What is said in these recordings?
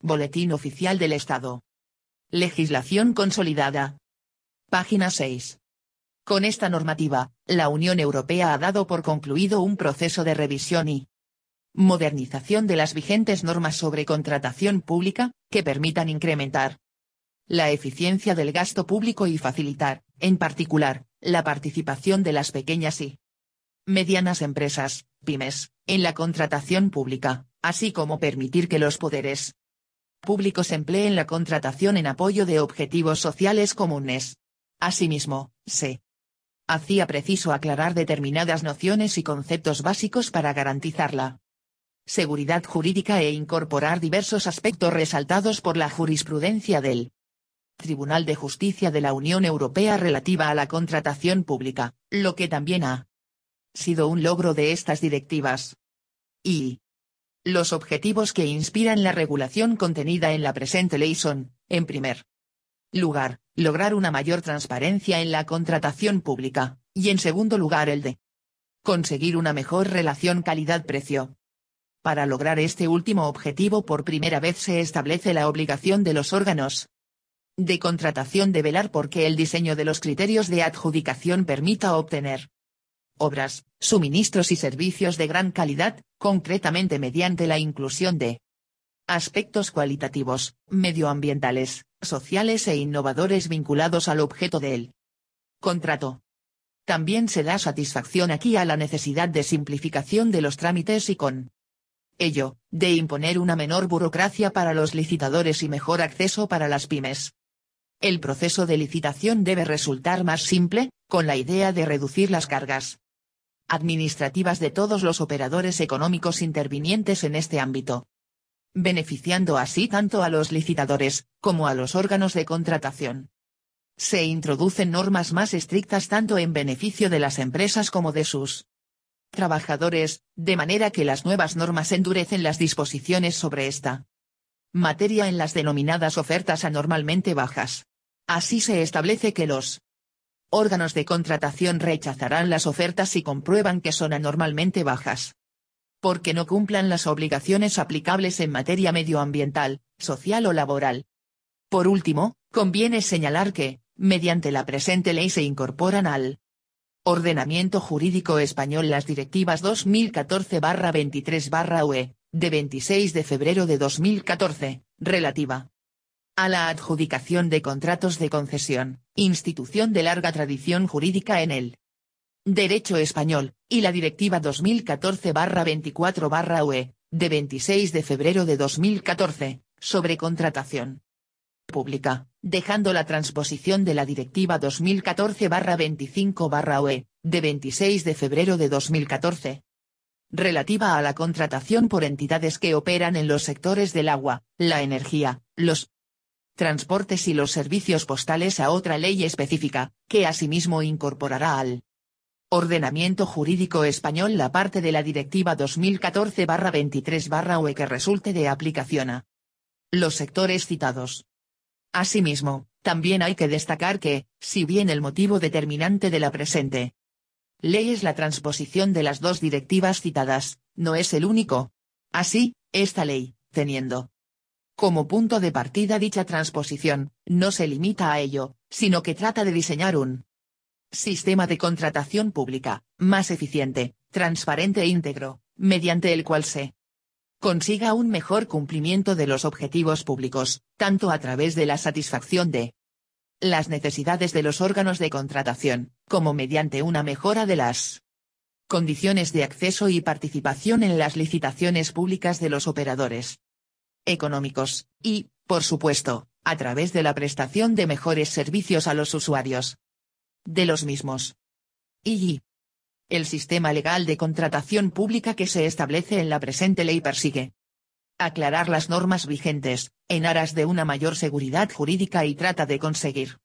Boletín Oficial del Estado. Legislación consolidada. Página 6. Con esta normativa, la Unión Europea ha dado por concluido un proceso de revisión y modernización de las vigentes normas sobre contratación pública, que permitan incrementar la eficiencia del gasto público y facilitar, en particular, la participación de las pequeñas y medianas empresas, pymes, en la contratación pública, así como permitir que los poderes públicos empleen la contratación en apoyo de objetivos sociales comunes. Asimismo, se hacía preciso aclarar determinadas nociones y conceptos básicos para garantizar la seguridad jurídica e incorporar diversos aspectos resaltados por la jurisprudencia del Tribunal de Justicia de la Unión Europea relativa a la contratación pública, lo que también ha sido un logro de estas directivas. Y los objetivos que inspiran la regulación contenida en la presente ley son, en primer lugar, lograr una mayor transparencia en la contratación pública, y en segundo lugar el de conseguir una mejor relación calidad-precio. Para lograr este último objetivo por primera vez se establece la obligación de los órganos de contratación de velar por que el diseño de los criterios de adjudicación permita obtener obras, suministros y servicios de gran calidad, concretamente mediante la inclusión de aspectos cualitativos, medioambientales, sociales e innovadores vinculados al objeto del contrato. También se da satisfacción aquí a la necesidad de simplificación de los trámites y con ello, de imponer una menor burocracia para los licitadores y mejor acceso para las pymes. El proceso de licitación debe resultar más simple, con la idea de reducir las cargas administrativas de todos los operadores económicos intervinientes en este ámbito, beneficiando así tanto a los licitadores, como a los órganos de contratación. Se introducen normas más estrictas tanto en beneficio de las empresas como de sus trabajadores, de manera que las nuevas normas endurecen las disposiciones sobre esta materia en las denominadas ofertas anormalmente bajas. Así se establece que los órganos de contratación rechazarán las ofertas si comprueban que son anormalmente bajas, porque no cumplan las obligaciones aplicables en materia medioambiental, social o laboral. Por último, conviene señalar que, mediante la presente ley se incorporan al ordenamiento jurídico español las directivas 2014/23/UE, de 26 de febrero de 2014, relativa a la adjudicación de contratos de concesión, institución de larga tradición jurídica en el derecho español, y la Directiva 2014/24/UE, de 26 de febrero de 2014, sobre contratación pública, dejando la transposición de la Directiva 2014/25/UE, de 26 de febrero de 2014, relativa a la contratación por entidades que operan en los sectores del agua, la energía, los transportes y los servicios postales a otra ley específica, que asimismo incorporará al ordenamiento jurídico español la parte de la Directiva 2014/23/UE que resulte de aplicación a los sectores citados. Asimismo, también hay que destacar que, si bien el motivo determinante de la presente ley es la transposición de las dos directivas citadas, no es el único. Así, esta ley, teniendo como punto de partida dicha transposición, no se limita a ello, sino que trata de diseñar un sistema de contratación pública, más eficiente, transparente e íntegro, mediante el cual se consiga un mejor cumplimiento de los objetivos públicos, tanto a través de la satisfacción de las necesidades de los órganos de contratación, como mediante una mejora de las condiciones de acceso y participación en las licitaciones públicas de los operadores económicos, y, por supuesto, a través de la prestación de mejores servicios a los usuarios de los mismos. Y el sistema legal de contratación pública que se establece en la presente ley persigue aclarar las normas vigentes, en aras de una mayor seguridad jurídica y trata de conseguir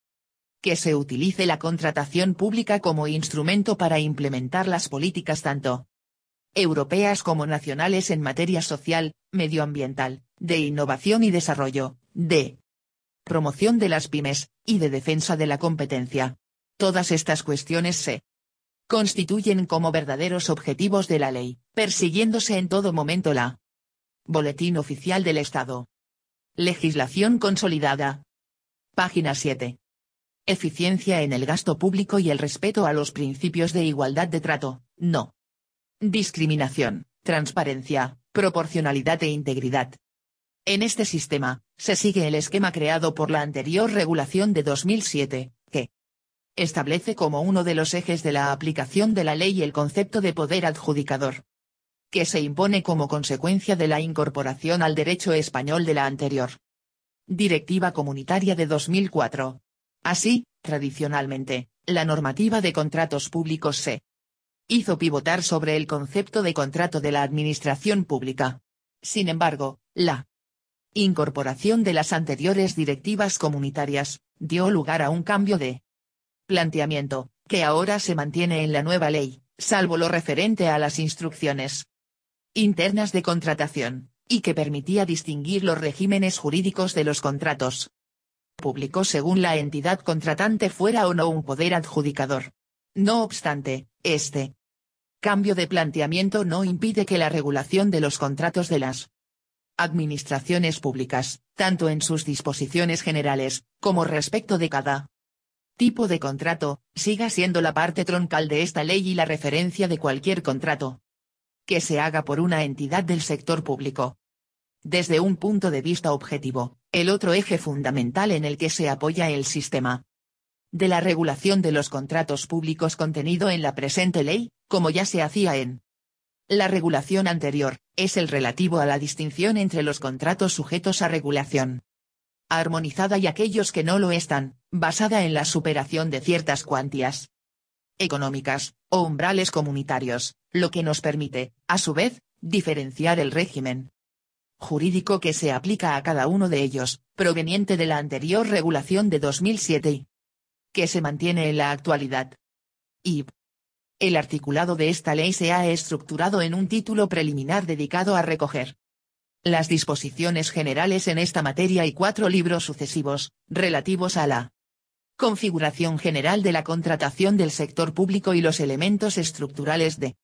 que se utilice la contratación pública como instrumento para implementar las políticas tanto europeas como nacionales en materia social, medioambiental, de innovación y desarrollo, de promoción de las pymes, y de defensa de la competencia. Todas estas cuestiones se constituyen como verdaderos objetivos de la ley, persiguiéndose en todo momento la Boletín Oficial del Estado. Legislación consolidada. Página 7. Eficiencia en el gasto público y el respeto a los principios de igualdad de trato, no discriminación, transparencia, proporcionalidad e integridad. En este sistema, se sigue el esquema creado por la anterior regulación de 2007, que establece como uno de los ejes de la aplicación de la ley el concepto de poder adjudicador, que se impone como consecuencia de la incorporación al derecho español de la anterior Directiva Comunitaria de 2004. Así, tradicionalmente, la normativa de contratos públicos se hizo pivotar sobre el concepto de contrato de la administración pública. Sin embargo, la incorporación de las anteriores directivas comunitarias dio lugar a un cambio de planteamiento, que ahora se mantiene en la nueva ley, salvo lo referente a las instrucciones internas de contratación, y que permitía distinguir los regímenes jurídicos de los contratos públicos según la entidad contratante fuera o no un poder adjudicador. No obstante, este cambio de planteamiento no impide que la regulación de los contratos de las administraciones públicas, tanto en sus disposiciones generales, como respecto de cada tipo de contrato, siga siendo la parte troncal de esta ley y la referencia de cualquier contrato que se haga por una entidad del sector público. Desde un punto de vista objetivo, el otro eje fundamental en el que se apoya el sistema de la regulación de los contratos públicos contenido en la presente ley, como ya se hacía en la regulación anterior, es el relativo a la distinción entre los contratos sujetos a regulación armonizada y aquellos que no lo están, basada en la superación de ciertas cuantías económicas, o umbrales comunitarios, lo que nos permite, a su vez, diferenciar el régimen jurídico que se aplica a cada uno de ellos, proveniente de la anterior regulación de 2007 y que se mantiene en la actualidad. Y el articulado de esta ley se ha estructurado en un título preliminar dedicado a recoger las disposiciones generales en esta materia y 4 libros sucesivos, relativos a la configuración general de la contratación del sector público y los elementos estructurales de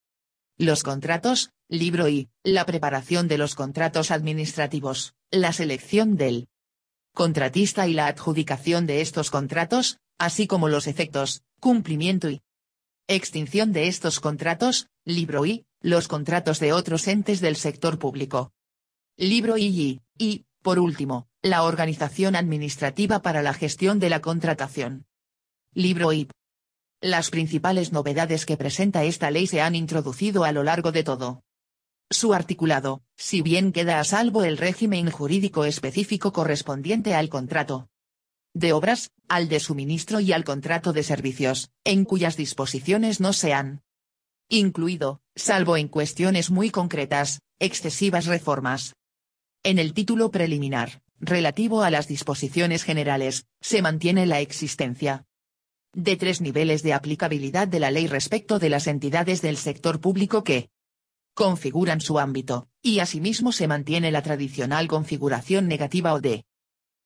los contratos, libro I, la preparación de los contratos administrativos, la selección del contratista y la adjudicación de estos contratos, así como los efectos, cumplimiento y extinción de estos contratos, libro I, los contratos de otros entes del sector público. Libro I y, por último, la organización administrativa para la gestión de la contratación. Libro I. Las principales novedades que presenta esta ley se han introducido a lo largo de todo su articulado, si bien queda a salvo el régimen jurídico específico correspondiente al contrato de obras, al de suministro y al contrato de servicios, en cuyas disposiciones no se han incluido, salvo en cuestiones muy concretas, excesivas reformas. En el título preliminar, relativo a las disposiciones generales, se mantiene la existencia de 3 niveles de aplicabilidad de la ley respecto de las entidades del sector público que configuran su ámbito, y asimismo se mantiene la tradicional configuración negativa o de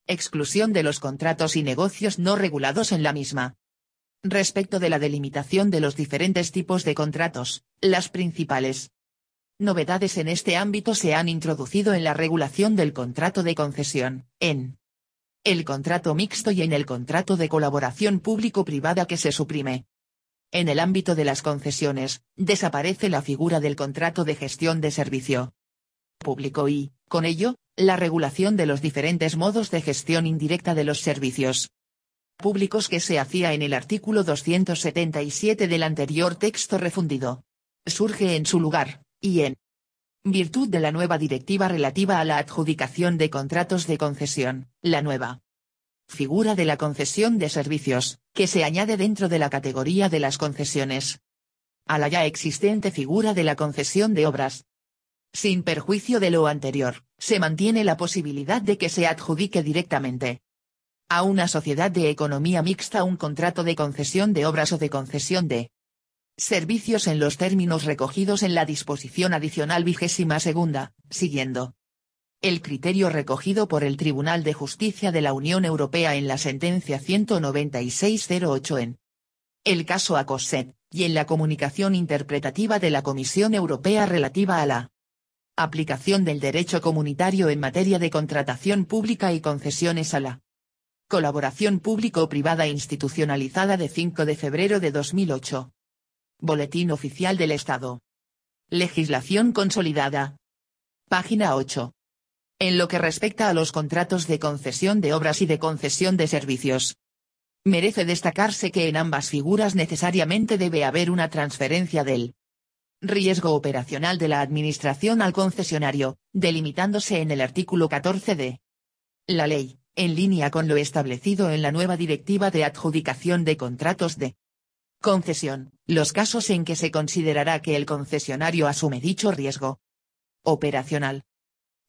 exclusión de los contratos y negocios no regulados en la misma. Respecto de la delimitación de los diferentes tipos de contratos, las principales novedades en este ámbito se han introducido en la regulación del contrato de concesión, en el contrato mixto y en el contrato de colaboración público-privada que se suprime. En el ámbito de las concesiones, desaparece la figura del contrato de gestión de servicio público y, con ello, la regulación de los diferentes modos de gestión indirecta de los servicios públicos que se hacía en el artículo 277 del anterior texto refundido. Surge en su lugar, y en virtud de la nueva directiva relativa a la adjudicación de contratos de concesión, la nueva figura de la concesión de servicios, que se añade dentro de la categoría de las concesiones a la ya existente figura de la concesión de obras. Sin perjuicio de lo anterior, se mantiene la posibilidad de que se adjudique directamente a una sociedad de economía mixta un contrato de concesión de obras o de concesión de servicios en los términos recogidos en la disposición adicional 22ª, siguiendo el criterio recogido por el Tribunal de Justicia de la Unión Europea en la sentencia 196/08 en el caso Acoset, y en la comunicación interpretativa de la Comisión Europea relativa a la Aplicación del derecho comunitario en materia de contratación pública y concesiones a la colaboración público-privada institucionalizada de 5 de febrero de 2008. Boletín Oficial del Estado. Legislación consolidada. Página 8. En lo que respecta a los contratos de concesión de obras y de concesión de servicios, merece destacarse que en ambas figuras necesariamente debe haber una transferencia del riesgo operacional de la Administración al concesionario, delimitándose en el artículo 14 de la ley, en línea con lo establecido en la nueva Directiva de Adjudicación de Contratos de Concesión, los casos en que se considerará que el concesionario asume dicho riesgo operacional.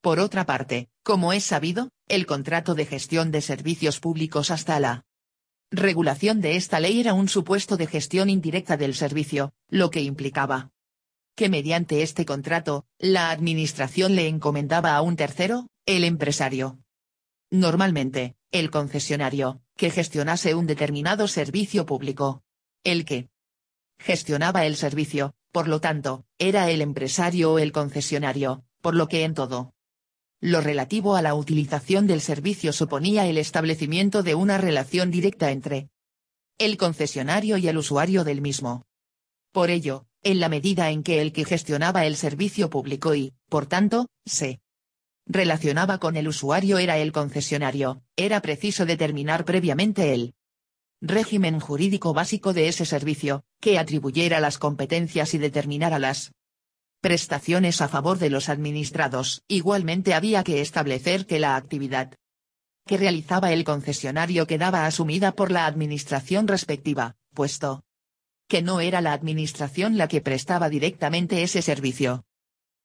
Por otra parte, como es sabido, el contrato de gestión de servicios públicos hasta la regulación de esta ley era un supuesto de gestión indirecta del servicio, lo que implicaba que mediante este contrato, la Administración le encomendaba a un tercero, el empresario. Normalmente, el concesionario, que gestionase un determinado servicio público. El que gestionaba el servicio, por lo tanto, era el empresario o el concesionario, por lo que en todo lo relativo a la utilización del servicio suponía el establecimiento de una relación directa entre el concesionario y el usuario del mismo. Por ello, en la medida en que el que gestionaba el servicio público y, por tanto, se relacionaba con el usuario era el concesionario, era preciso determinar previamente el régimen jurídico básico de ese servicio, que atribuyera las competencias y determinara las prestaciones a favor de los administrados. Igualmente había que establecer que la actividad que realizaba el concesionario quedaba asumida por la administración respectiva, puesto que no era la administración la que prestaba directamente ese servicio.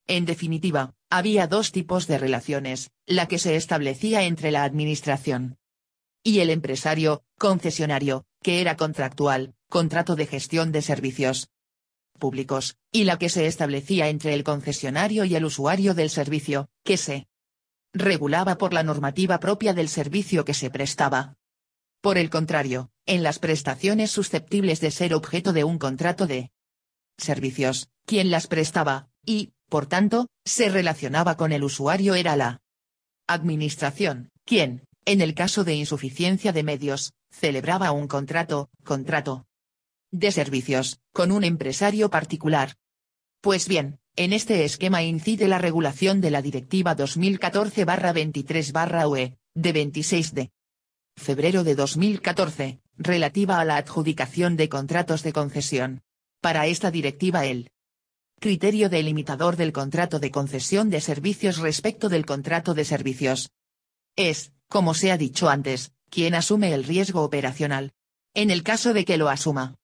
En definitiva, había dos tipos de relaciones, la que se establecía entre la administración y el empresario, concesionario, que era contractual, contrato de gestión de servicios públicos, y la que se establecía entre el concesionario y el usuario del servicio, que se regulaba por la normativa propia del servicio que se prestaba. Por el contrario, en las prestaciones susceptibles de ser objeto de un contrato de servicios, quien las prestaba, y, por tanto, se relacionaba con el usuario era la Administración, quien, en el caso de insuficiencia de medios, celebraba un contrato de servicios, con un empresario particular. Pues bien, en este esquema incide la regulación de la Directiva 2014/23/UE, de 26 de febrero de 2014, relativa a la adjudicación de contratos de concesión. Para esta directiva el criterio delimitador del contrato de concesión de servicios respecto del contrato de servicios es, como se ha dicho antes, quien asume el riesgo operacional. En el caso de que lo asuma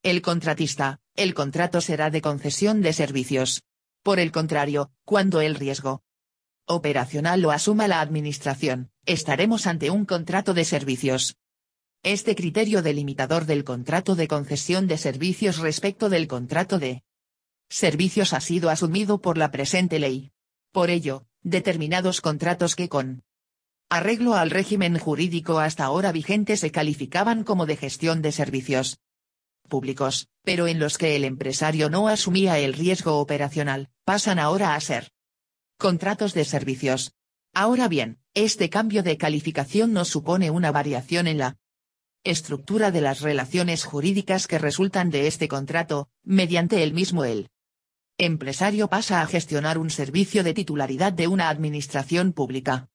el contratista, el contrato será de concesión de servicios. Por el contrario, cuando el riesgo operacional lo asuma la Administración, estaremos ante un contrato de servicios. Este criterio delimitador del contrato de concesión de servicios respecto del contrato de servicios ha sido asumido por la presente ley. Por ello, determinados contratos que con arreglo al régimen jurídico hasta ahora vigente se calificaban como de gestión de servicios públicos, pero en los que el empresario no asumía el riesgo operacional, pasan ahora a ser contratos de servicios. Ahora bien, este cambio de calificación no supone una variación en la estructura de las relaciones jurídicas que resultan de este contrato, mediante el mismo el empresario pasa a gestionar un servicio de titularidad de una administración pública,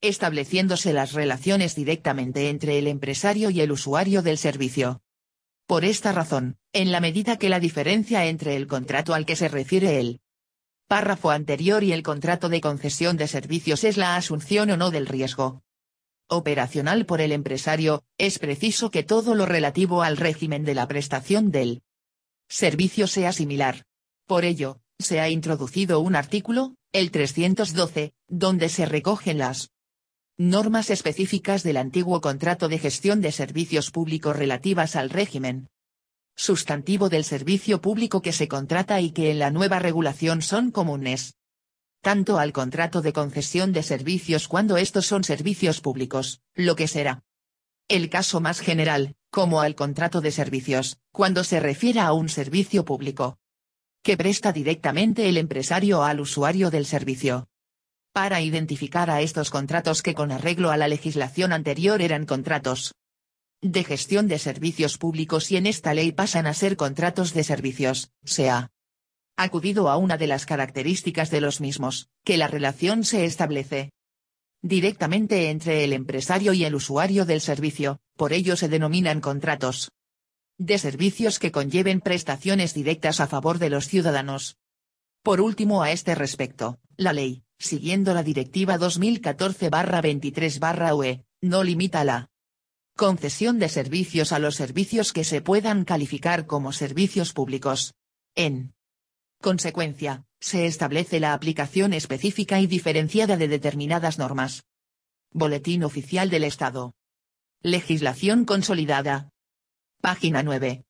estableciéndose las relaciones directamente entre el empresario y el usuario del servicio. Por esta razón, en la medida que la diferencia entre el contrato al que se refiere el párrafo anterior y el contrato de concesión de servicios es la asunción o no del riesgo operacional por el empresario, es preciso que todo lo relativo al régimen de la prestación del servicio sea similar. Por ello, se ha introducido un artículo, el 312, donde se recogen las normas específicas del antiguo contrato de gestión de servicios públicos relativas al régimen sustantivo del servicio público que se contrata y que en la nueva regulación son comunes tanto al contrato de concesión de servicios cuando estos son servicios públicos, lo que será el caso más general, como al contrato de servicios, cuando se refiera a un servicio público. que presta directamente el empresario al usuario del servicio. Para identificar a estos contratos que con arreglo a la legislación anterior eran contratos de gestión de servicios públicos y en esta ley pasan a ser contratos de servicios, se ha acudido a una de las características de los mismos, que la relación se establece directamente entre el empresario y el usuario del servicio, por ello se denominan contratos de servicios que conlleven prestaciones directas a favor de los ciudadanos. Por último, a este respecto, la ley, siguiendo la Directiva 2014/23/UE, no limita la concesión de servicios a los servicios que se puedan calificar como servicios públicos. En consecuencia, se establece la aplicación específica y diferenciada de determinadas normas. Boletín Oficial del Estado. Legislación consolidada. Página 9.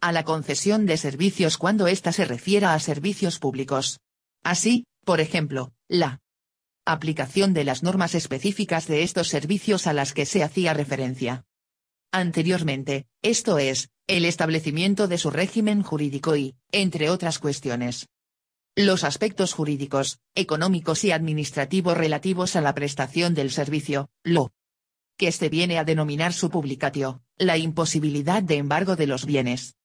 A la concesión de servicios cuando ésta se refiera a servicios públicos. Así, por ejemplo, la aplicación de las normas específicas de estos servicios a las que se hacía referencia anteriormente, esto es, el establecimiento de su régimen jurídico y, entre otras cuestiones, los aspectos jurídicos, económicos y administrativos relativos a la prestación del servicio, lo que se viene a denominar su publicatio, la imposibilidad de embargo de los bienes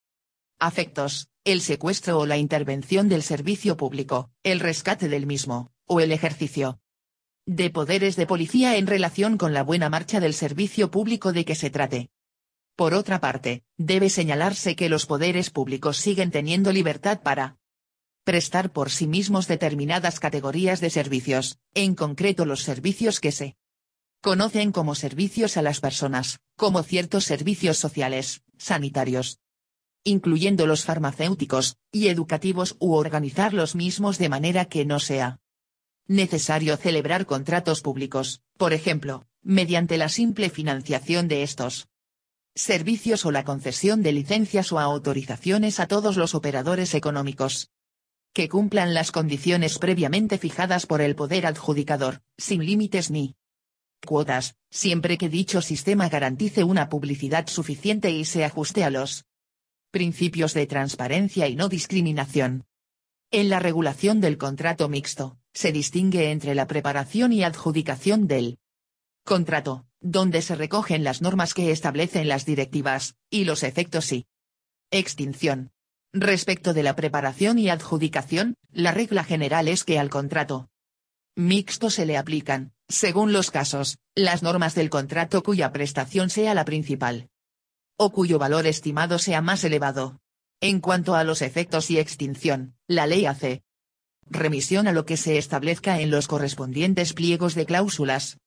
afectos, el secuestro o la intervención del servicio público, el rescate del mismo, o el ejercicio de poderes de policía en relación con la buena marcha del servicio público de que se trate. Por otra parte, debe señalarse que los poderes públicos siguen teniendo libertad para prestar por sí mismos determinadas categorías de servicios, en concreto los servicios que se conocen como servicios a las personas, como ciertos servicios sociales, sanitarios, incluyendo los farmacéuticos, y educativos u organizar los mismos de manera que no sea necesario celebrar contratos públicos, por ejemplo, mediante la simple financiación de estos servicios o la concesión de licencias o autorizaciones a todos los operadores económicos que cumplan las condiciones previamente fijadas por el poder adjudicador, sin límites ni cuotas, siempre que dicho sistema garantice una publicidad suficiente y se ajuste a los principios de transparencia y no discriminación. En la regulación del contrato mixto, se distingue entre la preparación y adjudicación del contrato, donde se recogen las normas que establecen las directivas, y los efectos y extinción. Respecto de la preparación y adjudicación, la regla general es que al contrato mixto se le aplican, según los casos, las normas del contrato cuya prestación sea la principal, o cuyo valor estimado sea más elevado. En cuanto a los efectos y extinción, la ley hace remisión a lo que se establezca en los correspondientes pliegos de cláusulas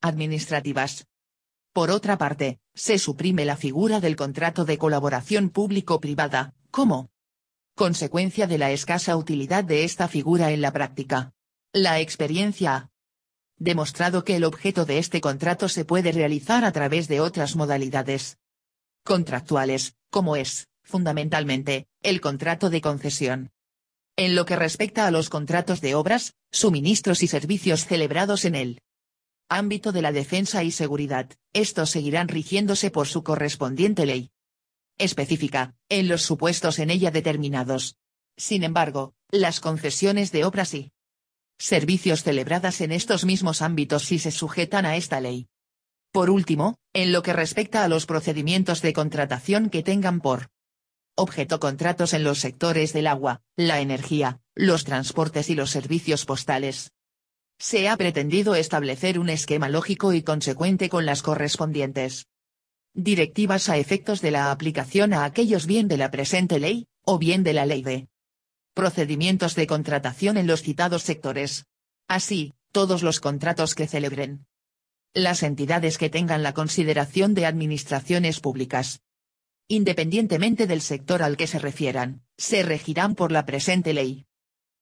administrativas. Por otra parte, se suprime la figura del contrato de colaboración público-privada, como consecuencia de la escasa utilidad de esta figura en la práctica. La experiencia ha demostrado que el objeto de este contrato se puede realizar a través de otras modalidades contractuales, como es, fundamentalmente, el contrato de concesión. En lo que respecta a los contratos de obras, suministros y servicios celebrados en el ámbito de la defensa y seguridad, estos seguirán rigiéndose por su correspondiente ley específica, en los supuestos en ella determinados. Sin embargo, las concesiones de obras y servicios celebradas en estos mismos ámbitos sí se sujetan a esta ley. Por último, en lo que respecta a los procedimientos de contratación que tengan por objeto contratos en los sectores del agua, la energía, los transportes y los servicios postales, se ha pretendido establecer un esquema lógico y consecuente con las correspondientes directivas a efectos de la aplicación a aquellos bien de la presente ley, o bien de la ley de procedimientos de contratación en los citados sectores. Así, todos los contratos que celebren las entidades que tengan la consideración de administraciones públicas, independientemente del sector al que se refieran, se regirán por la presente ley.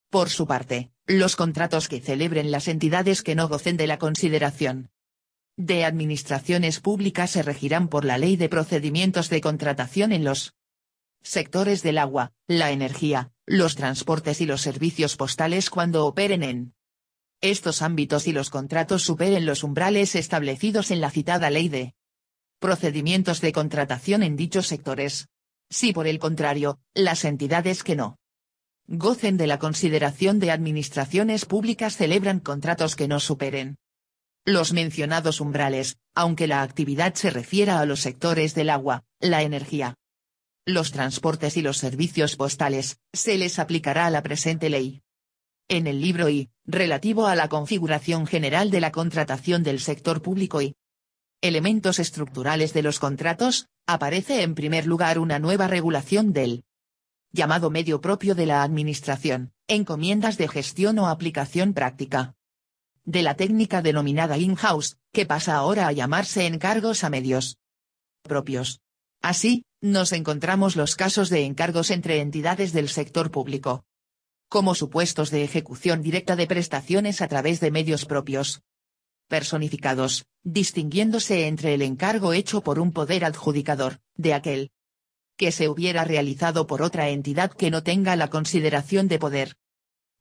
Por su parte, los contratos que celebren las entidades que no gocen de la consideración de administraciones públicas se regirán por la Ley de Procedimientos de Contratación en los sectores del agua, la energía, los transportes y los servicios postales cuando operen en estos ámbitos y los contratos superen los umbrales establecidos en la citada Ley de Procedimientos de Contratación en dichos sectores. Si por el contrario, las entidades que no gocen de la consideración de administraciones públicas celebran contratos que no superen los mencionados umbrales, aunque la actividad se refiera a los sectores del agua, la energía, los transportes y los servicios postales, se les aplicará la presente ley. En el libro I, relativo a la configuración general de la contratación del sector público y elementos estructurales de los contratos, aparece en primer lugar una nueva regulación del llamado medio propio de la administración, encomiendas de gestión o aplicación práctica de la técnica denominada in-house, que pasa ahora a llamarse encargos a medios propios. Así, nos encontramos los casos de encargos entre entidades del sector público, como supuestos de ejecución directa de prestaciones a través de medios propios personificados, distinguiéndose entre el encargo hecho por un poder adjudicador, de aquel que se hubiera realizado por otra entidad que no tenga la consideración de poder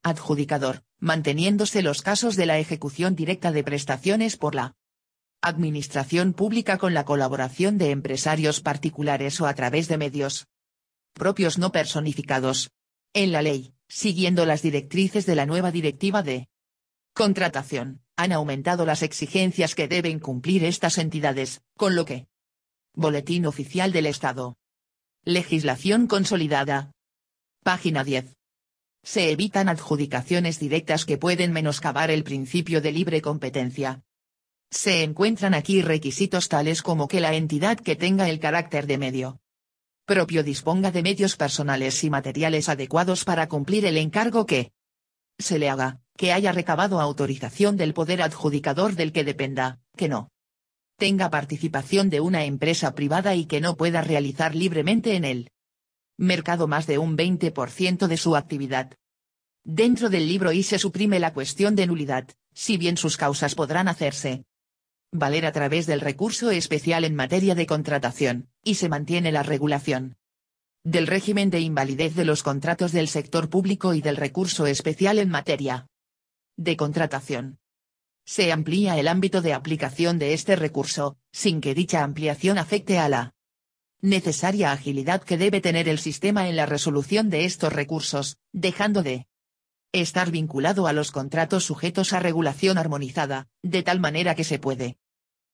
adjudicador, manteniéndose los casos de la ejecución directa de prestaciones por la administración pública con la colaboración de empresarios particulares o a través de medios propios no personificados. En la ley, siguiendo las directrices de la nueva Directiva de Contratación, han aumentado las exigencias que deben cumplir estas entidades, con lo que Boletín Oficial del Estado. Legislación consolidada. Página 10. Se evitan adjudicaciones directas que pueden menoscabar el principio de libre competencia. Se encuentran aquí requisitos tales como que la entidad que tenga el carácter de medio propio disponga de medios personales y materiales adecuados para cumplir el encargo que se le haga, que haya recabado autorización del poder adjudicador del que dependa, que no tenga participación de una empresa privada y que no pueda realizar libremente en el mercado más de un 20% de su actividad. Dentro del libro I se suprime la cuestión de nulidad, si bien sus causas podrán hacerse valer a través del recurso especial en materia de contratación, y se mantiene la regulación del régimen de invalidez de los contratos del sector público y del recurso especial en materia de contratación. Se amplía el ámbito de aplicación de este recurso, sin que dicha ampliación afecte a la necesaria agilidad que debe tener el sistema en la resolución de estos recursos, dejando de estar vinculado a los contratos sujetos a regulación armonizada, de tal manera que se puede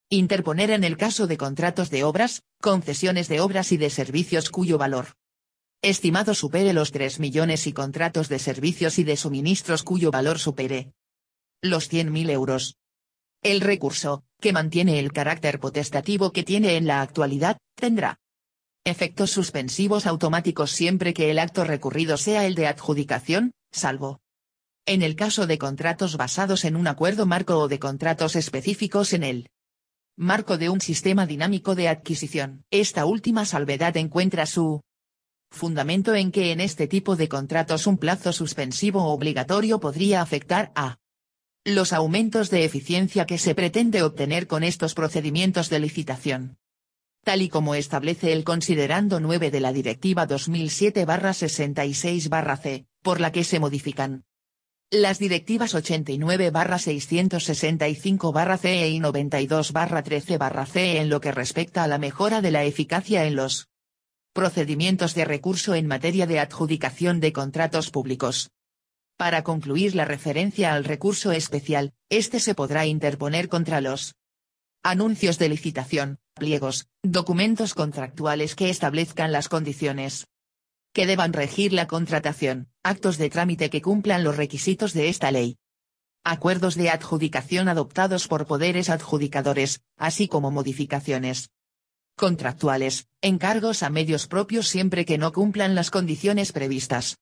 interponer en el caso de contratos de obras, concesiones de obras y de servicios cuyo valor estimado supere los 3 millones y contratos de servicios y de suministros cuyo valor supere los 100.000 euros. El recurso, que mantiene el carácter potestativo que tiene en la actualidad, tendrá efectos suspensivos automáticos siempre que el acto recurrido sea el de adjudicación, salvo en el caso de contratos basados en un acuerdo marco o de contratos específicos en el marco de un sistema dinámico de adquisición. Esta última salvedad encuentra su fundamento en que en este tipo de contratos un plazo suspensivo obligatorio podría afectar a los aumentos de eficiencia que se pretende obtener con estos procedimientos de licitación. Tal y como establece el considerando 9 de la Directiva 2007/66/C, por la que se modifican las directivas 89/665/CE y 92/13/CE en lo que respecta a la mejora de la eficacia en los procedimientos de recurso en materia de adjudicación de contratos públicos. Para concluir la referencia al recurso especial, este se podrá interponer contra los anuncios de licitación, pliegos, documentos contractuales que establezcan las condiciones que deban regir la contratación, actos de trámite que cumplan los requisitos de esta ley, acuerdos de adjudicación adoptados por poderes adjudicadores, así como modificaciones contractuales, encargos a medios propios siempre que no cumplan las condiciones previstas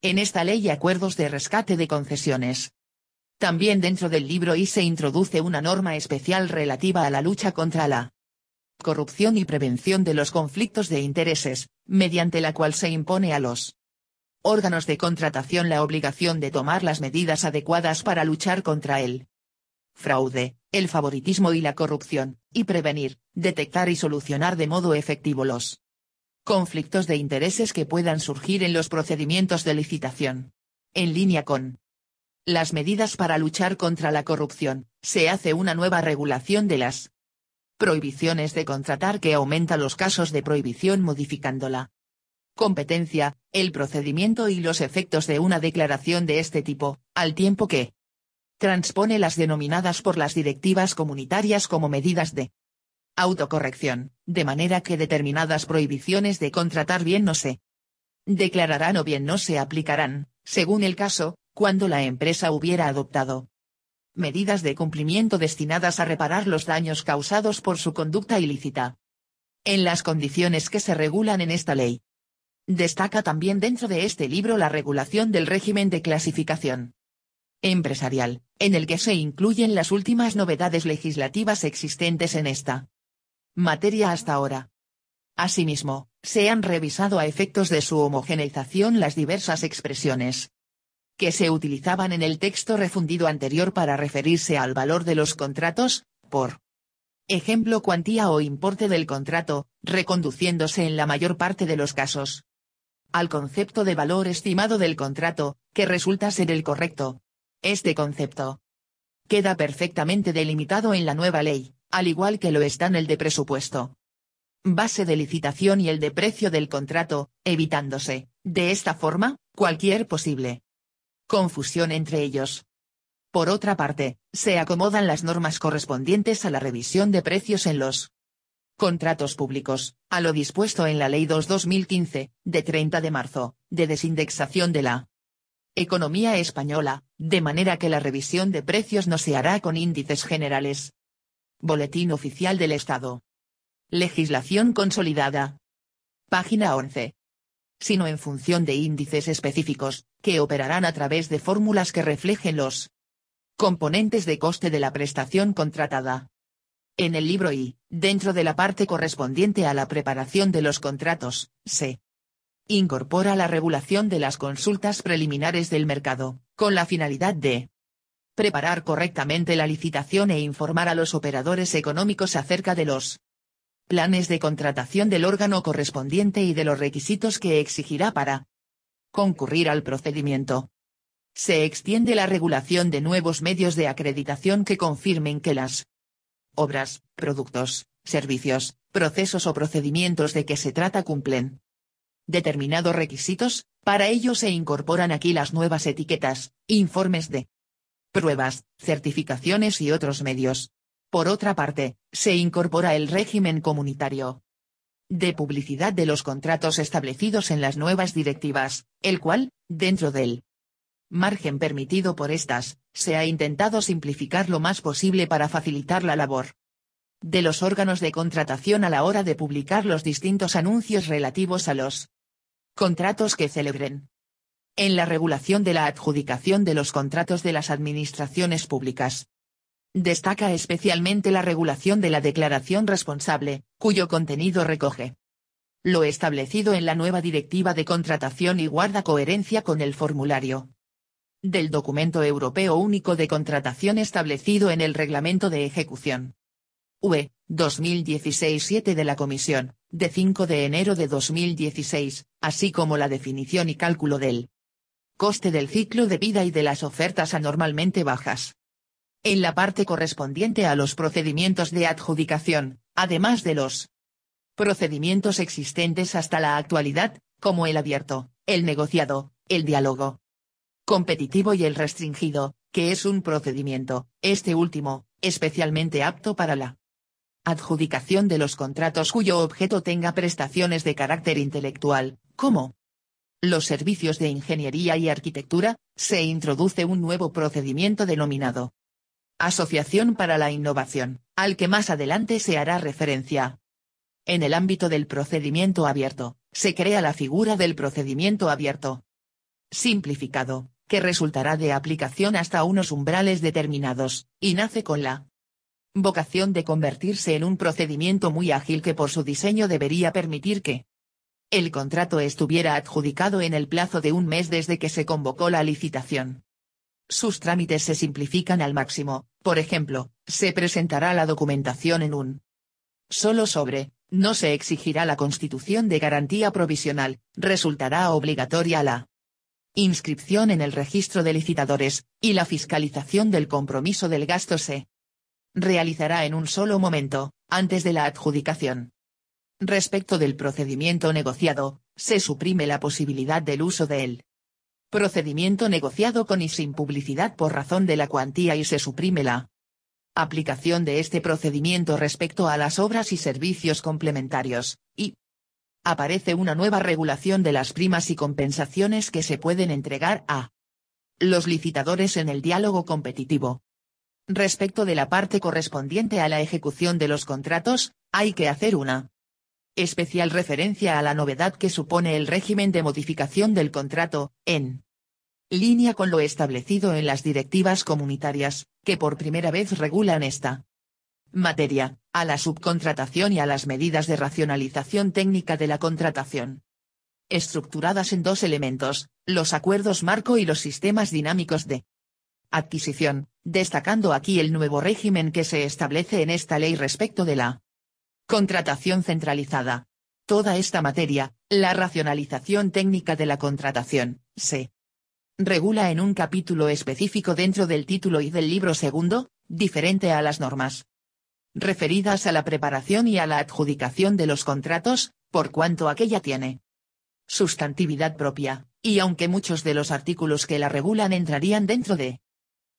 en esta ley y acuerdos de rescate de concesiones. También dentro del libro I se introduce una norma especial relativa a la lucha contra la corrupción y prevención de los conflictos de intereses, mediante la cual se impone a los órganos de contratación la obligación de tomar las medidas adecuadas para luchar contra el fraude, el favoritismo y la corrupción, y prevenir, detectar y solucionar de modo efectivo los conflictos de intereses que puedan surgir en los procedimientos de licitación. En línea con las medidas para luchar contra la corrupción, se hace una nueva regulación de las prohibiciones de contratar que aumenta los casos de prohibición modificándola Competencia, el procedimiento y los efectos de una declaración de este tipo, al tiempo que transpone las denominadas por las directivas comunitarias como medidas de autocorrección, de manera que determinadas prohibiciones de contratar bien no se declararán o bien no se aplicarán, según el caso, cuando la empresa hubiera adoptado medidas de cumplimiento destinadas a reparar los daños causados por su conducta ilícita. En las condiciones que se regulan en esta ley. Destaca también dentro de este libro la regulación del régimen de clasificación empresarial, en el que se incluyen las últimas novedades legislativas existentes en esta materia hasta ahora. Asimismo, se han revisado a efectos de su homogeneización las diversas expresiones que se utilizaban en el texto refundido anterior para referirse al valor de los contratos, por ejemplo cuantía o importe del contrato, reconduciéndose en la mayor parte de los casos al concepto de valor estimado del contrato, que resulta ser el correcto. Este concepto queda perfectamente delimitado en la nueva ley, al igual que lo están el de presupuesto base de licitación y el de precio del contrato, evitándose, de esta forma, cualquier posible confusión entre ellos. Por otra parte, se acomodan las normas correspondientes a la revisión de precios en los contratos públicos, a lo dispuesto en la Ley 2/2015, de 30 de marzo, de desindexación de la economía española, de manera que la revisión de precios no se hará con índices generales. Boletín Oficial del Estado. Legislación consolidada. Página 11. Sino en función de índices específicos, que operarán a través de fórmulas que reflejen los componentes de coste de la prestación contratada. En el libro I, dentro de la parte correspondiente a la preparación de los contratos, se incorpora la regulación de las consultas preliminares del mercado, con la finalidad de preparar correctamente la licitación e informar a los operadores económicos acerca de los planes de contratación del órgano correspondiente y de los requisitos que exigirá para concurrir al procedimiento. Se extiende la regulación de nuevos medios de acreditación que confirmen que las obras, productos, servicios, procesos o procedimientos de que se trata cumplen determinados requisitos. Para ello se incorporan aquí las nuevas etiquetas, informes de pruebas, certificaciones y otros medios. Por otra parte, se incorpora el régimen comunitario de publicidad de los contratos establecidos en las nuevas directivas, el cual, dentro del margen permitido por estas, se ha intentado simplificar lo más posible para facilitar la labor de los órganos de contratación a la hora de publicar los distintos anuncios relativos a los contratos que celebren. En la regulación de la adjudicación de los contratos de las administraciones públicas, destaca especialmente la regulación de la declaración responsable, cuyo contenido recoge lo establecido en la nueva Directiva de Contratación y guarda coherencia con el formulario del Documento Europeo Único de Contratación establecido en el Reglamento de Ejecución UE 2016/7 de la Comisión, de 5 de enero de 2016, así como la definición y cálculo del coste del ciclo de vida y de las ofertas anormalmente bajas. En la parte correspondiente a los procedimientos de adjudicación, además de los procedimientos existentes hasta la actualidad, como el abierto, el negociado, el diálogo competitivo y el restringido, que es un procedimiento, este último, especialmente apto para la adjudicación de los contratos cuyo objeto tenga prestaciones de carácter intelectual, como los servicios de ingeniería y arquitectura, se introduce un nuevo procedimiento denominado Asociación para la Innovación, al que más adelante se hará referencia. En el ámbito del procedimiento abierto, se crea la figura del procedimiento abierto simplificado, que resultará de aplicación hasta unos umbrales determinados, y nace con la vocación de convertirse en un procedimiento muy ágil que por su diseño debería permitir que el contrato estuviera adjudicado en el plazo de un mes desde que se convocó la licitación. Sus trámites se simplifican al máximo, por ejemplo, se presentará la documentación en un solo sobre, no se exigirá la constitución de garantía provisional, resultará obligatoria la inscripción en el registro de licitadores, y la fiscalización del compromiso del gasto se realizará en un solo momento, antes de la adjudicación. Respecto del procedimiento negociado, se suprime la posibilidad del uso de él. Procedimiento negociado con y sin publicidad por razón de la cuantía y se suprime la aplicación de este procedimiento respecto a las obras y servicios complementarios, y aparece una nueva regulación de las primas y compensaciones que se pueden entregar a los licitadores en el diálogo competitivo. Respecto de la parte correspondiente a la ejecución de los contratos, hay que hacer una especial referencia a la novedad que supone el régimen de modificación del contrato, en línea con lo establecido en las directivas comunitarias, que por primera vez regulan esta materia, a la subcontratación y a las medidas de racionalización técnica de la contratación. Estructuradas en dos elementos, los acuerdos marco y los sistemas dinámicos de adquisición, destacando aquí el nuevo régimen que se establece en esta ley respecto de la contratación centralizada. Toda esta materia, la racionalización técnica de la contratación, se regula en un capítulo específico dentro del título y del libro segundo, diferente a las normas referidas a la preparación y a la adjudicación de los contratos, por cuanto aquella tiene sustantividad propia, y aunque muchos de los artículos que la regulan entrarían dentro de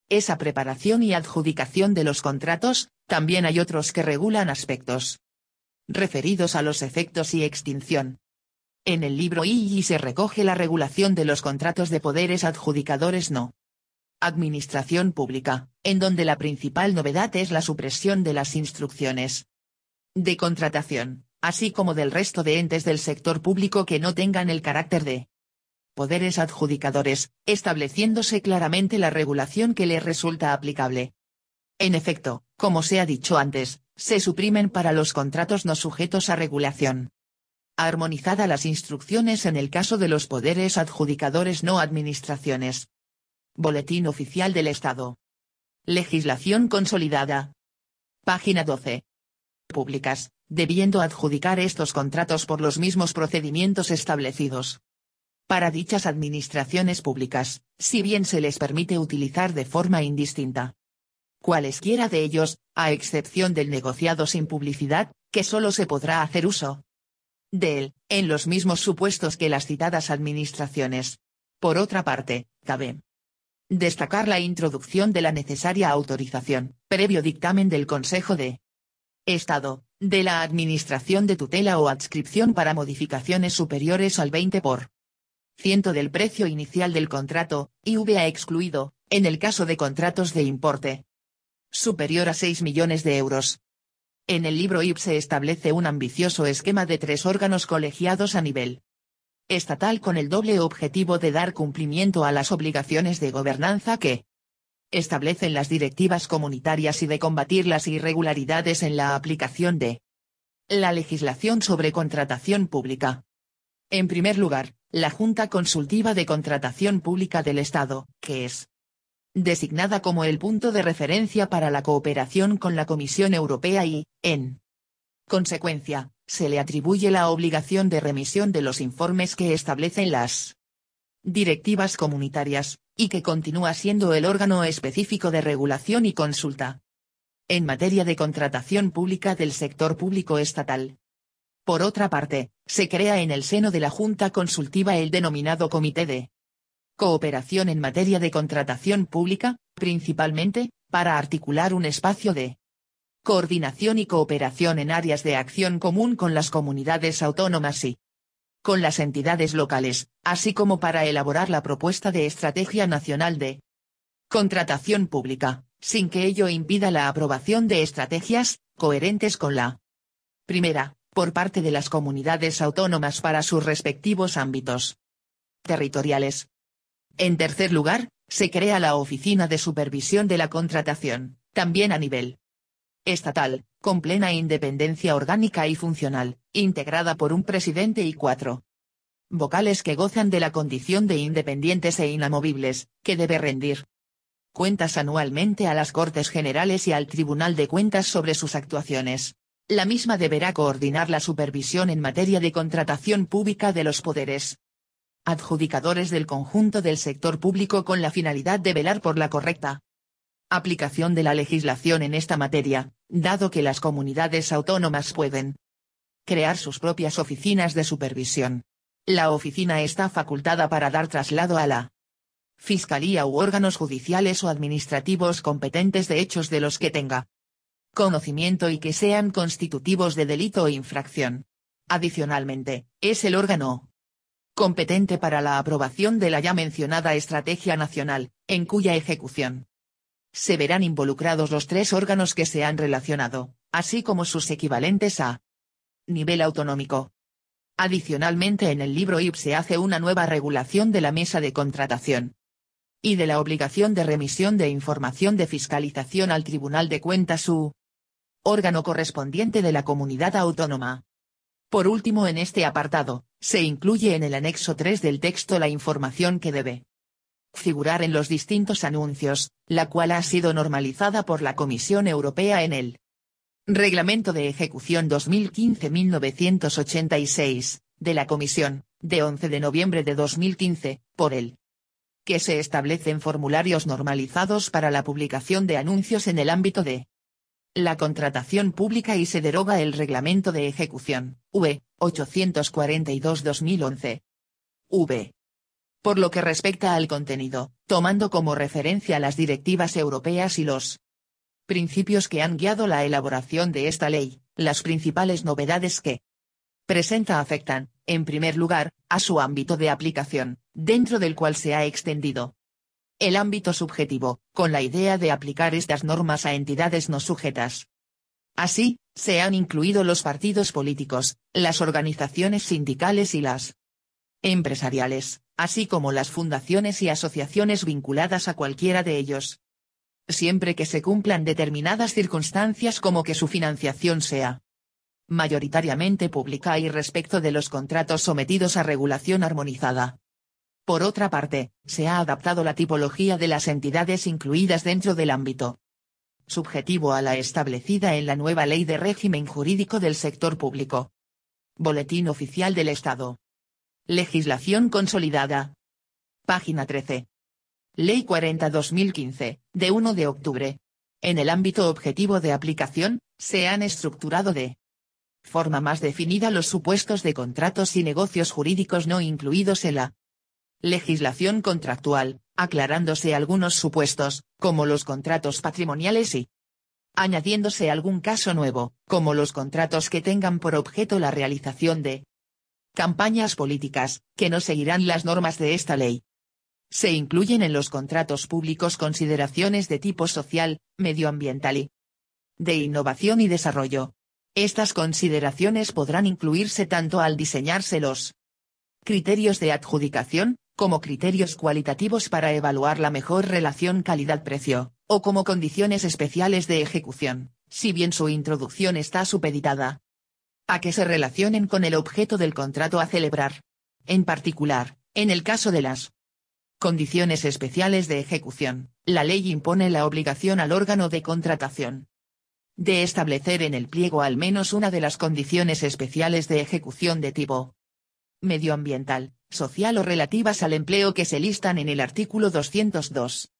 esa preparación y adjudicación de los contratos, también hay otros que regulan aspectos referidos a los efectos y extinción. En el libro II se recoge la regulación de los contratos de poderes adjudicadores no administración pública, en donde la principal novedad es la supresión de las instrucciones de contratación, así como del resto de entes del sector público que no tengan el carácter de poderes adjudicadores, estableciéndose claramente la regulación que les resulta aplicable. En efecto, como se ha dicho antes, se suprimen para los contratos no sujetos a regulación armonizada las instrucciones en el caso de los poderes adjudicadores no administraciones. Boletín Oficial del Estado. Legislación consolidada. Página 12. Públicas, debiendo adjudicar estos contratos por los mismos procedimientos establecidos para dichas administraciones públicas, si bien se les permite utilizar de forma indistinta cualesquiera de ellos, a excepción del negociado sin publicidad, que solo se podrá hacer uso de él, en los mismos supuestos que las citadas administraciones. Por otra parte, cabe destacar la introducción de la necesaria autorización, previo dictamen del Consejo de Estado, de la Administración de tutela o adscripción para modificaciones superiores al 20% del precio inicial del contrato, IVA excluido, en el caso de contratos de importe superior a 6 millones de euros. En el libro IP se establece un ambicioso esquema de 3 órganos colegiados a nivel estatal con el doble objetivo de dar cumplimiento a las obligaciones de gobernanza que establecen las directivas comunitarias y de combatir las irregularidades en la aplicación de la legislación sobre contratación pública. En primer lugar, la Junta Consultiva de Contratación Pública del Estado, que es designada como el punto de referencia para la cooperación con la Comisión Europea y, en consecuencia, se le atribuye la obligación de remisión de los informes que establecen las directivas comunitarias, y que continúa siendo el órgano específico de regulación y consulta en materia de contratación pública del sector público estatal. Por otra parte, se crea en el seno de la Junta Consultiva el denominado Comité de Cooperación en materia de contratación pública, principalmente, para articular un espacio de coordinación y cooperación en áreas de acción común con las comunidades autónomas y con las entidades locales, así como para elaborar la propuesta de Estrategia Nacional de Contratación Pública, sin que ello impida la aprobación de estrategias coherentes con la primera, por parte de las comunidades autónomas para sus respectivos ámbitos territoriales. En tercer lugar, se crea la Oficina de Supervisión de la Contratación, también a nivel estatal, con plena independencia orgánica y funcional, integrada por un presidente y 4 vocales que gozan de la condición de independientes e inamovibles, que debe rendir cuentas anualmente a las Cortes Generales y al Tribunal de Cuentas sobre sus actuaciones. La misma deberá coordinar la supervisión en materia de contratación pública de los poderes adjudicadores del conjunto del sector público con la finalidad de velar por la correcta aplicación de la legislación en esta materia, dado que las comunidades autónomas pueden crear sus propias oficinas de supervisión. La oficina está facultada para dar traslado a la Fiscalía u órganos judiciales o administrativos competentes de hechos de los que tenga conocimiento y que sean constitutivos de delito o infracción. Adicionalmente, es el órgano competente para la aprobación de la ya mencionada Estrategia Nacional, en cuya ejecución se verán involucrados los tres órganos que se han relacionado, así como sus equivalentes a nivel autonómico. Adicionalmente, en el libro IP se hace una nueva regulación de la mesa de contratación y de la obligación de remisión de información de fiscalización al Tribunal de Cuentas u órgano correspondiente de la comunidad autónoma. Por último, en este apartado, se incluye en el anexo 3 del texto la información que debe figurar en los distintos anuncios, la cual ha sido normalizada por la Comisión Europea en el Reglamento de Ejecución 2015-1986, de la Comisión, de 11 de noviembre de 2015, por el que se establecen formularios normalizados para la publicación de anuncios en el ámbito de la contratación pública y se deroga el Reglamento de Ejecución, UE, 842-2011. V. Por lo que respecta al contenido, tomando como referencia las directivas europeas y los principios que han guiado la elaboración de esta ley, las principales novedades que presenta afectan, en primer lugar, a su ámbito de aplicación, dentro del cual se ha extendido el ámbito subjetivo, con la idea de aplicar estas normas a entidades no sujetas. Así, se han incluido los partidos políticos, las organizaciones sindicales y las empresariales, así como las fundaciones y asociaciones vinculadas a cualquiera de ellos. Siempre que se cumplan determinadas circunstancias como que su financiación sea mayoritariamente pública y respecto de los contratos sometidos a regulación armonizada. Por otra parte, se ha adaptado la tipología de las entidades incluidas dentro del ámbito subjetivo a la establecida en la nueva Ley de Régimen Jurídico del Sector Público. Boletín Oficial del Estado. Legislación consolidada. Página 13. Ley 40/2015, de 1 de octubre. En el ámbito objetivo de aplicación, se han estructurado de forma más definida los supuestos de contratos y negocios jurídicos no incluidos en la legislación contractual, aclarándose algunos supuestos, como los contratos patrimoniales y añadiéndose algún caso nuevo, como los contratos que tengan por objeto la realización de campañas políticas, que no seguirán las normas de esta ley. Se incluyen en los contratos públicos consideraciones de tipo social, medioambiental y de innovación y desarrollo. Estas consideraciones podrán incluirse tanto al diseñarse los criterios de adjudicación, como criterios cualitativos para evaluar la mejor relación calidad-precio, o como condiciones especiales de ejecución, si bien su introducción está supeditada a que se relacionen con el objeto del contrato a celebrar. En particular, en el caso de las condiciones especiales de ejecución, la ley impone la obligación al órgano de contratación de establecer en el pliego al menos una de las condiciones especiales de ejecución de tipo medioambiental, social o relativas al empleo que se listan en el artículo 202.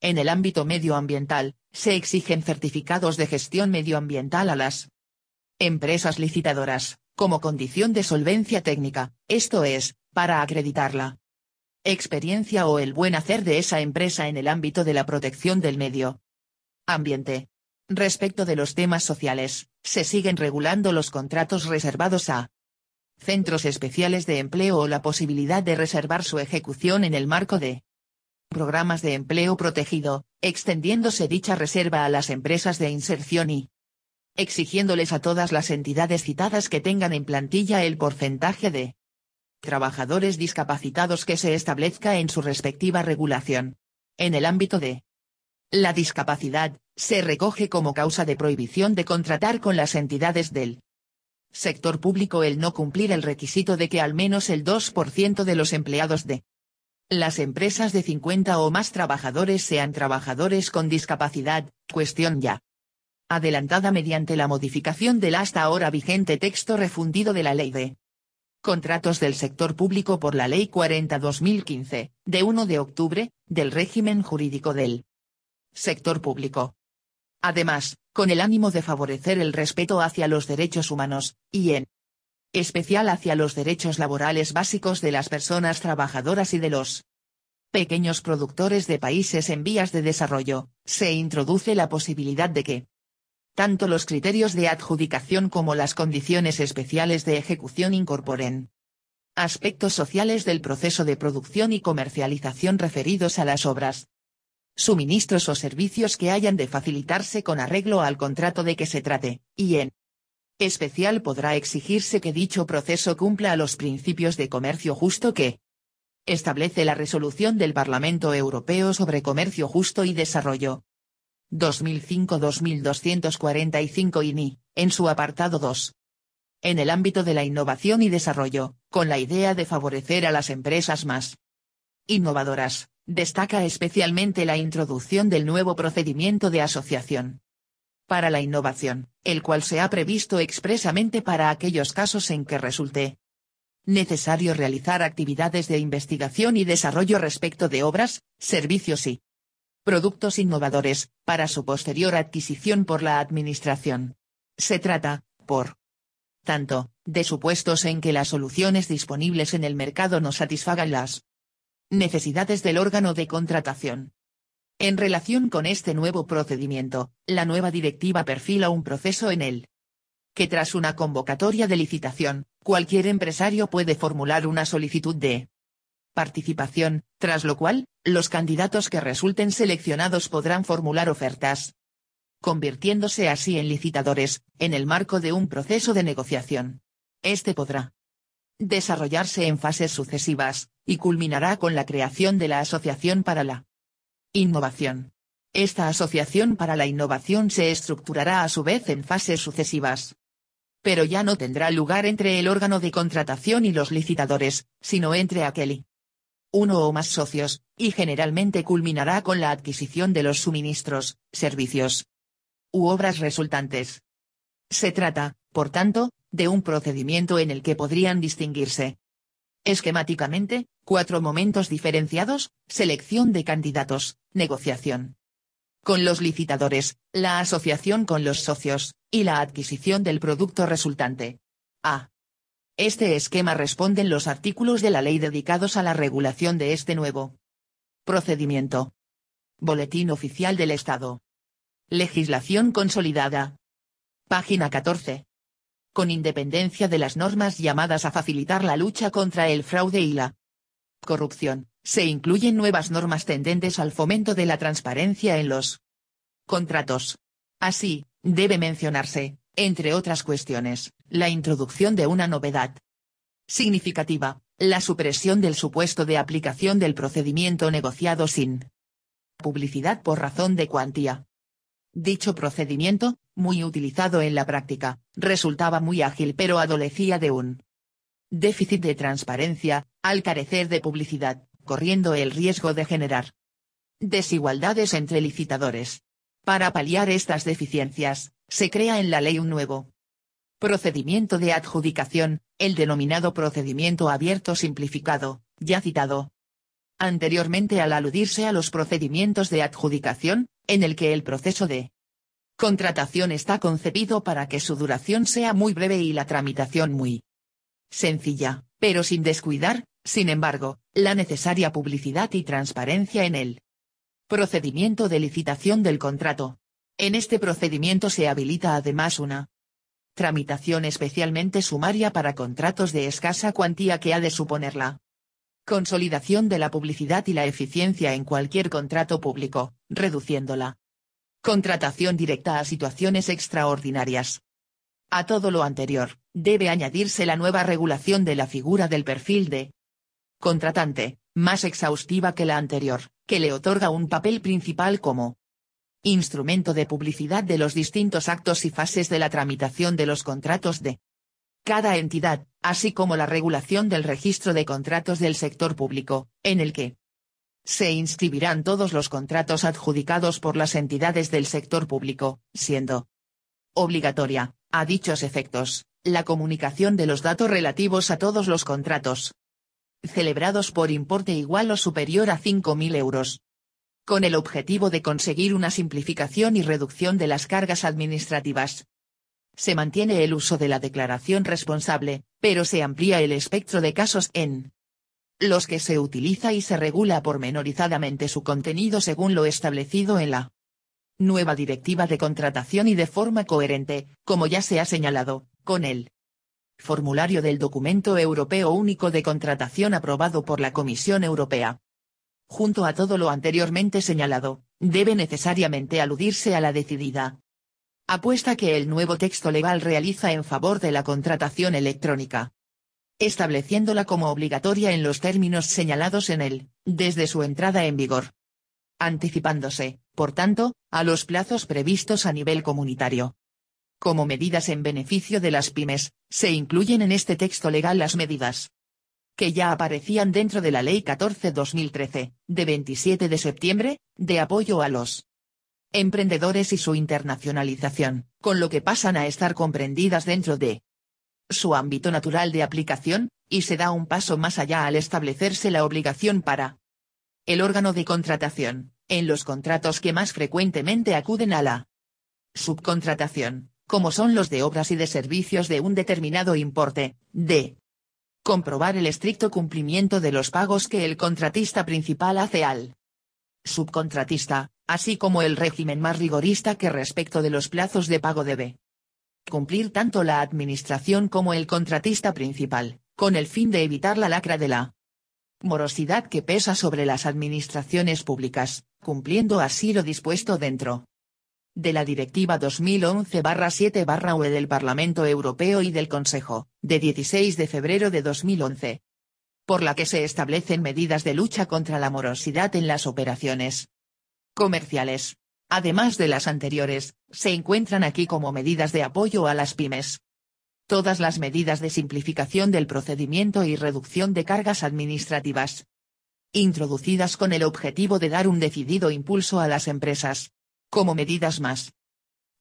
En el ámbito medioambiental, se exigen certificados de gestión medioambiental a las empresas licitadoras, como condición de solvencia técnica, esto es, para acreditar la experiencia o el buen hacer de esa empresa en el ámbito de la protección del medio ambiente. Respecto de los temas sociales, se siguen regulando los contratos reservados a centros especiales de empleo o la posibilidad de reservar su ejecución en el marco de programas de empleo protegido, extendiéndose dicha reserva a las empresas de inserción y exigiéndoles a todas las entidades citadas que tengan en plantilla el porcentaje de trabajadores discapacitados que se establezca en su respectiva regulación. En el ámbito de la discapacidad, se recoge como causa de prohibición de contratar con las entidades del sector público el no cumplir el requisito de que al menos el 2% de los empleados de las empresas de 50 o más trabajadores sean trabajadores con discapacidad, cuestión ya adelantada mediante la modificación del hasta ahora vigente texto refundido de la Ley de Contratos del Sector Público por la Ley 40/2015, de 1 de octubre, del régimen jurídico del sector público. Además, con el ánimo de favorecer el respeto hacia los derechos humanos, y en especial hacia los derechos laborales básicos de las personas trabajadoras y de los pequeños productores de países en vías de desarrollo, se introduce la posibilidad de que tanto los criterios de adjudicación como las condiciones especiales de ejecución incorporen aspectos sociales del proceso de producción y comercialización referidos a las obras, suministros o servicios que hayan de facilitarse con arreglo al contrato de que se trate, y en especial podrá exigirse que dicho proceso cumpla los principios de comercio justo que establece la resolución del Parlamento Europeo sobre Comercio Justo y Desarrollo 2005-2245 INI, en su apartado 2. En el ámbito de la innovación y desarrollo, con la idea de favorecer a las empresas más innovadoras, destaca especialmente la introducción del nuevo procedimiento de asociación para la innovación, el cual se ha previsto expresamente para aquellos casos en que resulte necesario realizar actividades de investigación y desarrollo respecto de obras, servicios y productos innovadores, para su posterior adquisición por la Administración. Se trata, por tanto, de supuestos en que las soluciones disponibles en el mercado no satisfagan las necesidades del órgano de contratación. En relación con este nuevo procedimiento, la nueva directiva perfila un proceso en el que tras una convocatoria de licitación, cualquier empresario puede formular una solicitud de participación, tras lo cual, los candidatos que resulten seleccionados podrán formular ofertas, convirtiéndose así en licitadores, en el marco de un proceso de negociación. Este podrá desarrollarse en fases sucesivas, y culminará con la creación de la Asociación para la Innovación. Esta Asociación para la Innovación se estructurará a su vez en fases sucesivas, pero ya no tendrá lugar entre el órgano de contratación y los licitadores, sino entre aquel y uno o más socios, y generalmente culminará con la adquisición de los suministros, servicios u obras resultantes. Se trata, por tanto, de un procedimiento en el que podrían distinguirse esquemáticamente 4 momentos diferenciados: selección de candidatos, negociación con los licitadores, la asociación con los socios, y la adquisición del producto resultante. A este esquema responden los artículos de la ley dedicados a la regulación de este nuevo procedimiento. Boletín Oficial del Estado. Legislación consolidada. Página 14. Con independencia de las normas llamadas a facilitar la lucha contra el fraude y la corrupción, se incluyen nuevas normas tendentes al fomento de la transparencia en los contratos. Así, debe mencionarse, entre otras cuestiones, la introducción de una novedad significativa, la supresión del supuesto de aplicación del procedimiento negociado sin publicidad por razón de cuantía. Dicho procedimiento, muy utilizado en la práctica, resultaba muy ágil pero adolecía de un déficit de transparencia, al carecer de publicidad, corriendo el riesgo de generar desigualdades entre licitadores. Para paliar estas deficiencias, se crea en la ley un nuevo procedimiento de adjudicación, el denominado procedimiento abierto simplificado, ya citado anteriormente al aludirse a los procedimientos de adjudicación, en el que el proceso de contratación está concebido para que su duración sea muy breve y la tramitación muy sencilla, pero sin descuidar, sin embargo, la necesaria publicidad y transparencia en el procedimiento de licitación del contrato. En este procedimiento se habilita además una tramitación especialmente sumaria para contratos de escasa cuantía que ha de suponer la consolidación de la publicidad y la eficiencia en cualquier contrato público, reduciendo la contratación directa a situaciones extraordinarias. A todo lo anterior, debe añadirse la nueva regulación de la figura del perfil de contratante, más exhaustiva que la anterior, que le otorga un papel principal como instrumento de publicidad de los distintos actos y fases de la tramitación de los contratos de cada entidad, así como la regulación del registro de contratos del sector público, en el que se inscribirán todos los contratos adjudicados por las entidades del sector público, siendo obligatoria, a dichos efectos, la comunicación de los datos relativos a todos los contratos celebrados por importe igual o superior a 5.000 euros. Con el objetivo de conseguir una simplificación y reducción de las cargas administrativas. Se mantiene el uso de la declaración responsable, pero se amplía el espectro de casos en los que se utiliza y se regula pormenorizadamente su contenido según lo establecido en la nueva Directiva de Contratación y de forma coherente, como ya se ha señalado, con el formulario del Documento Europeo Único de Contratación aprobado por la Comisión Europea. Junto a todo lo anteriormente señalado, debe necesariamente aludirse a la decidida apuesta que el nuevo texto legal realiza en favor de la contratación electrónica, estableciéndola como obligatoria en los términos señalados en él, desde su entrada en vigor, anticipándose, por tanto, a los plazos previstos a nivel comunitario. Como medidas en beneficio de las pymes, se incluyen en este texto legal las medidas que ya aparecían dentro de la Ley 14/2013, de 27 de septiembre, de apoyo a los emprendedores y su internacionalización, con lo que pasan a estar comprendidas dentro de su ámbito natural de aplicación, y se da un paso más allá al establecerse la obligación para el órgano de contratación, en los contratos que más frecuentemente acuden a la subcontratación, como son los de obras y de servicios de un determinado importe, de comprobar el estricto cumplimiento de los pagos que el contratista principal hace al subcontratista, así como el régimen más rigorista que respecto de los plazos de pago debe cumplir tanto la administración como el contratista principal, con el fin de evitar la lacra de la morosidad que pesa sobre las administraciones públicas, cumpliendo así lo dispuesto dentro de la Directiva 2011/7/UE del Parlamento Europeo y del Consejo, de 16 de febrero de 2011. Por la que se establecen medidas de lucha contra la morosidad en las operaciones comerciales. Además de las anteriores, se encuentran aquí como medidas de apoyo a las pymes todas las medidas de simplificación del procedimiento y reducción de cargas administrativas, introducidas con el objetivo de dar un decidido impulso a las empresas. Como medidas más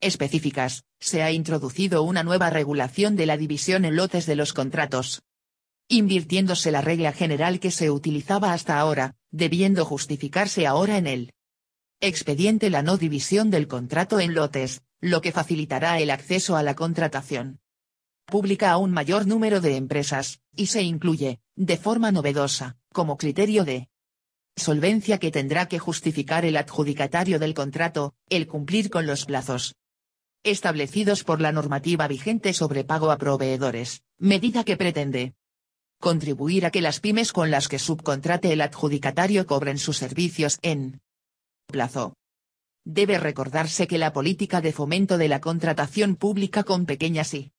específicas, se ha introducido una nueva regulación de la división en lotes de los contratos, invirtiéndose la regla general que se utilizaba hasta ahora, debiendo justificarse ahora en el expediente la no división del contrato en lotes, lo que facilitará el acceso a la contratación pública a un mayor número de empresas, y se incluye, de forma novedosa, como criterio de solvencia que tendrá que justificar el adjudicatario del contrato, el cumplir con los plazos establecidos por la normativa vigente sobre pago a proveedores, medida que pretende contribuir a que las pymes con las que subcontrate el adjudicatario cobren sus servicios en plazo. Debe recordarse que la política de fomento de la contratación pública con pequeñas y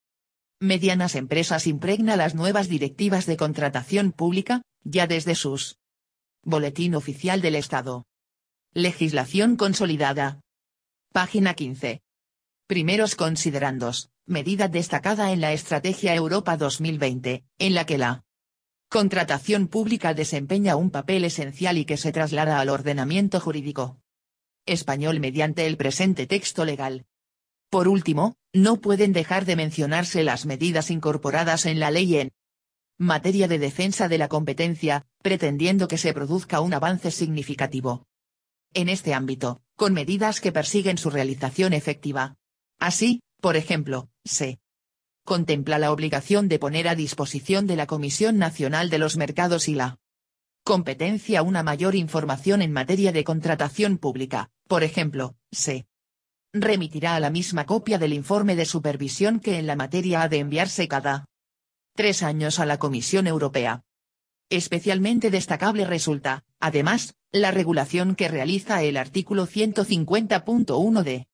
medianas empresas impregna las nuevas directivas de contratación pública, ya desde sus Boletín Oficial del Estado. Legislación consolidada. Página 15. Primeros considerandos, medida destacada en la Estrategia Europa 2020, en la que la contratación pública desempeña un papel esencial y que se traslada al ordenamiento jurídico español mediante el presente texto legal. Por último, no pueden dejar de mencionarse las medidas incorporadas en la ley en materia de defensa de la competencia, pretendiendo que se produzca un avance significativo en este ámbito, con medidas que persiguen su realización efectiva. Así, por ejemplo, se contempla la obligación de poner a disposición de la Comisión Nacional de los Mercados y la Competencia una mayor información en materia de contratación pública. Por ejemplo, se remitirá a la misma copia del informe de supervisión que en la materia ha de enviarse cada 3 años a la Comisión Europea. Especialmente destacable resulta, además, la regulación que realiza el artículo 150.1 de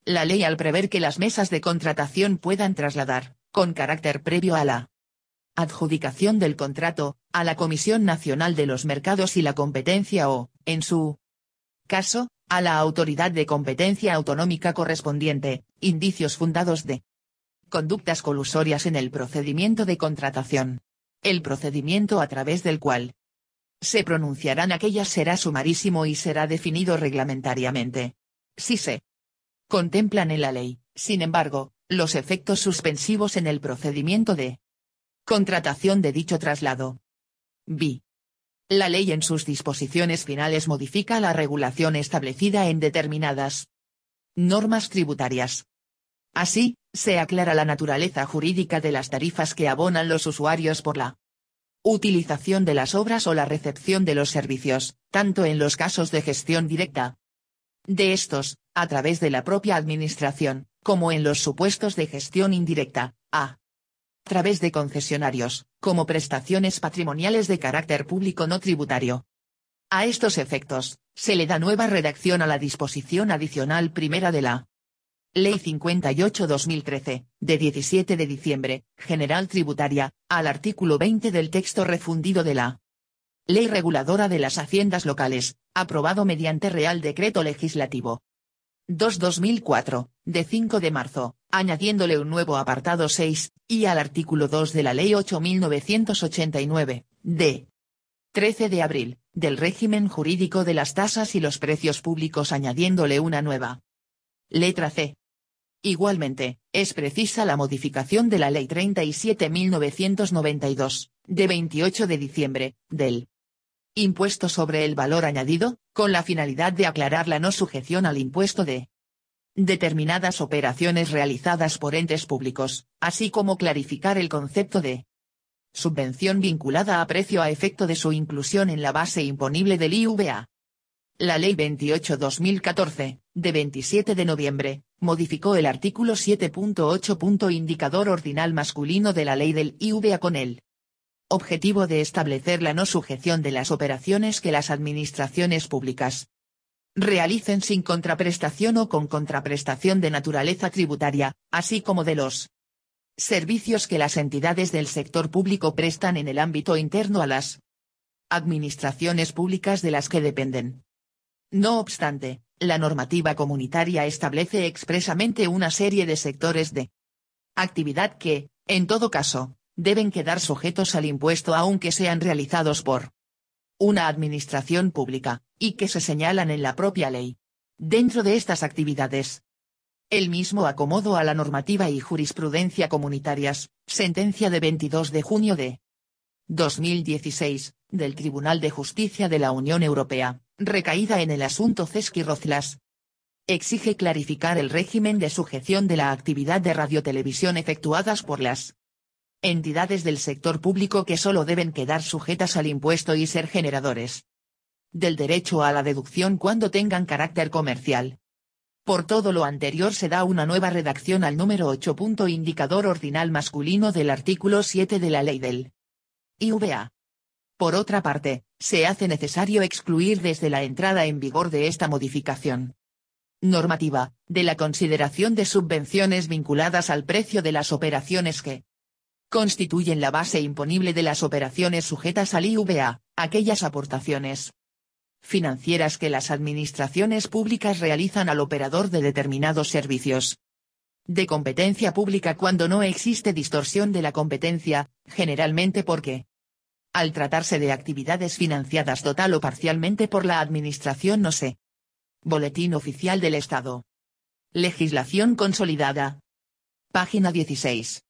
la ley al prever que las mesas de contratación puedan trasladar, con carácter previo a la adjudicación del contrato, a la Comisión Nacional de los Mercados y la Competencia o, en su caso, a la autoridad de competencia autonómica correspondiente, indicios fundados de conductas colusorias en el procedimiento de contratación. El procedimiento a través del cual se pronunciarán aquellas será sumarísimo y será definido reglamentariamente. Si se contemplan en la ley, sin embargo, los efectos suspensivos en el procedimiento de contratación de dicho traslado. B. La ley en sus disposiciones finales modifica la regulación establecida en determinadas normas tributarias. Así, Se aclara la naturaleza jurídica de las tarifas que abonan los usuarios por la utilización de las obras o la recepción de los servicios, tanto en los casos de gestión directa de estos, a través de la propia administración, como en los supuestos de gestión indirecta, a través de concesionarios, como prestaciones patrimoniales de carácter público no tributario. A estos efectos, se le da nueva redacción a la disposición adicional primera de la Ley 58/2013, de 17 de diciembre, General Tributaria, al artículo 20 del texto refundido de la Ley Reguladora de las Haciendas Locales, aprobado mediante Real Decreto Legislativo 2/2004, de 5 de marzo, añadiéndole un nuevo apartado 6, y al artículo 2 de la Ley 8.989, de 13 de abril, del régimen jurídico de las tasas y los precios públicos, añadiéndole una nueva letra C. Igualmente, es precisa la modificación de la Ley 37.992, de 28 de diciembre, del impuesto sobre el valor añadido, con la finalidad de aclarar la no sujeción al impuesto de determinadas operaciones realizadas por entes públicos, así como clarificar el concepto de subvención vinculada a precio a efecto de su inclusión en la base imponible del IVA. La Ley 28/2014, de 27 de noviembre, modificó el artículo 7.8. Indicador ordinal masculino de la Ley del IVA con el objetivo de establecer la no sujeción de las operaciones que las administraciones públicas realicen sin contraprestación o con contraprestación de naturaleza tributaria, así como de los servicios que las entidades del sector público prestan en el ámbito interno a las administraciones públicas de las que dependen. No obstante, la normativa comunitaria establece expresamente una serie de sectores de actividad que, en todo caso, deben quedar sujetos al impuesto aunque sean realizados por una administración pública, y que se señalan en la propia ley. Dentro de estas actividades, el mismo acomodo a la normativa y jurisprudencia comunitarias, sentencia de 22 de junio de 2016, del Tribunal de Justicia de la Unión Europea, recaída en el asunto Cesky-Rozlas, exige clarificar el régimen de sujeción de la actividad de radiotelevisión efectuadas por las entidades del sector público, que solo deben quedar sujetas al impuesto y ser generadores del derecho a la deducción cuando tengan carácter comercial. Por todo lo anterior se da una nueva redacción al número 8. Indicador ordinal masculino del artículo 7 de la Ley del IVA. Por otra parte, se hace necesario excluir desde la entrada en vigor de esta modificación normativa, de la consideración de subvenciones vinculadas al precio de las operaciones que constituyen la base imponible de las operaciones sujetas al IVA, aquellas aportaciones financieras que las administraciones públicas realizan al operador de determinados servicios de competencia pública cuando no existe distorsión de la competencia, generalmente porque, al tratarse de actividades financiadas total o parcialmente por la administración, no sé. Boletín Oficial del Estado. Legislación consolidada. Página 16.